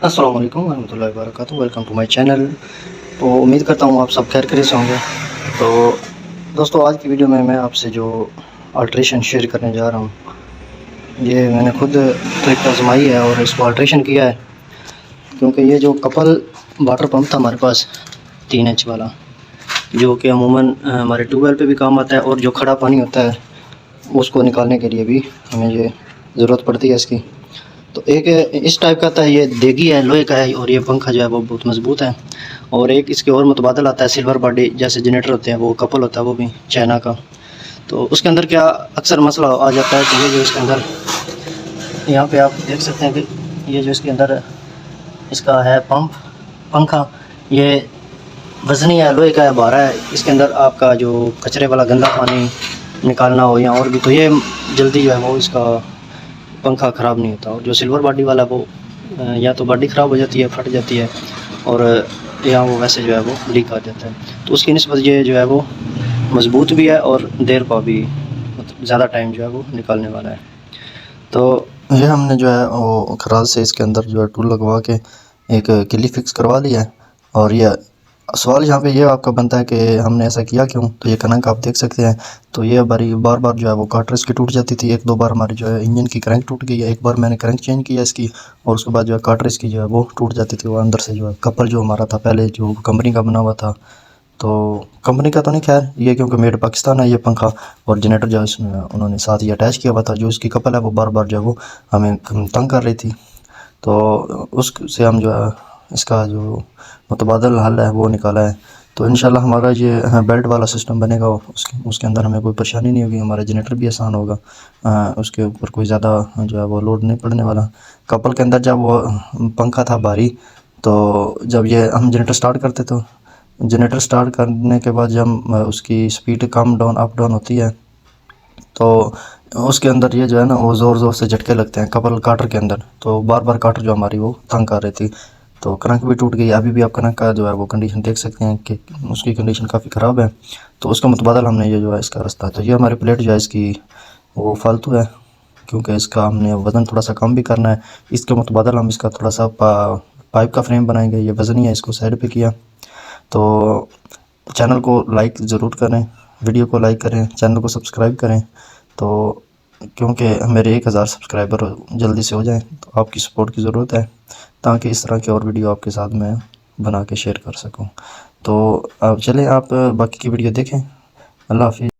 अस्सलाम वालेकुम वरहमतुल्लाहि वबरकातुहू। Welcome to my channel. तो उम्मीद करता हूँ आप सब खैर खैरियत से होंगे। तो दोस्तों, आज की वीडियो में मैं आपसे जो अल्ट्रेशन शेयर करने जा रहा हूँ, ये मैंने खुद ट्रिक आजमाई है और इसको अल्ट्रेशन किया है। क्योंकि ये जो कपल वाटर पंप था हमारे पास 3 इंच वाला, जो कि अमूमन हमारे ट्यूबवेल पे भी काम आता है, और जो खड़ा पानी होता है उसको निकालने के लिए भी हमें ये ज़रूरत पड़ती है इसकी। तो एक इस टाइप का था, ये देगी है, लोहे का है, और ये पंखा जो है वो बहुत मज़बूत है। और एक इसके और मुतबादल आता है सिल्वर बॉडी, जैसे जनरेटर होते हैं वो कपल होता है, वो भी चाइना का। तो उसके अंदर क्या अक्सर मसला आ जाता है कि ये जो इसके अंदर, यहाँ पे आप देख सकते हैं कि ये जो इसके अंदर इसका है पंखा, ये वज़नी है, लोहे का है, भारा है। इसके अंदर आपका जो कचरे वाला गंदा पानी निकालना हो या और भी, तो ये जल्दी जो है वो इसका पंखा ख़राब नहीं होता। और जो सिल्वर बॉडी वाला वो या तो बॉडी ख़राब हो जाती है, फट जाती है, और या वो वैसे जो है वो लीक आ जाता है। तो उसकी निस्बत ये जो है वो मज़बूत भी है और देर पा भी, मतलब ज़्यादा टाइम जो है वो निकालने वाला है। तो ये हमने जो है वो खराज से इसके अंदर जो है टूल लगवा के एक किली फिक्स करवा लिया है। और ये सवाल यहाँ पे ये आपका बनता है कि हमने ऐसा किया क्यों। तो ये क्रैंक आप देख सकते हैं। तो ये बार बार जो है वो कार्टर इसकी टूट जाती थी। 1-2 बार हमारी जो है इंजन की क्रैंक टूट गई है। एक बार मैंने क्रैंक चेंज किया इसकी, और उसके बाद जो है कार्टर इसकी जो है वो टूट जाती थी। वो अंदर से जो है कपल जो हमारा था पहले, जो कंपनी का बना हुआ था, तो कंपनी का तो नहीं, खैर ये क्योंकि मेड पाकिस्तान है ये पंखा, और जनरेटर जो है इसमें उन्होंने साथ ही अटैच किया हुआ था। जो इसकी कपल है वो बार बार जो है वो हमें तंग कर रही थी। तो उससे हम जो है इसका जो मुतबादल हल है वो निकाला है। तो इंशाल्लाह हमारा ये बेल्ट वाला सिस्टम बनेगा, उसके अंदर हमें कोई परेशानी नहीं होगी, हमारा जनरेटर भी आसान होगा। उसके ऊपर कोई ज़्यादा जो है वो लोड नहीं पड़ने वाला। कपल के अंदर जब वो पंखा था भारी, तो जब ये हम जनरेटर स्टार्ट करते, तो जनरेटर स्टार्ट करने के बाद जब उसकी speed come down up down होती है, तो उसके अंदर ये जो है ना वो ज़ोर ज़ोर से झटके लगते हैं कपल काटर के अंदर। तो बार बार काटर जो हमारी वो तंग कर रही थी, तो क्रैंक भी टूट गई। अभी भी आप क्रैंक का जो है वो कंडीशन देख सकते हैं कि उसकी कंडीशन काफ़ी ख़राब है। तो उसका मुतबादल हमने ये जो है इसका रास्ता, तो ये हमारी प्लेट जो है इसकी वो फालतू है, क्योंकि इसका हमने वज़न थोड़ा सा कम भी करना है। इसके मुतबादल हम इसका थोड़ा सा पाइप का फ्रेम बनाएंगे। ये वज़नी है, इसको साइड पे किया। तो चैनल को लाइक ज़रूर करें, वीडियो को लाइक करें, चैनल को सब्सक्राइब करें। तो क्योंकि मेरे 1000 सब्सक्राइबर जल्दी से हो जाएं, तो आपकी सपोर्ट की ज़रूरत है, ताकि इस तरह की और वीडियो आपके साथ मैं बना के शेयर कर सकूं। तो आप चलें, आप बाकी की वीडियो देखें। अल्लाह हाफ़िज़।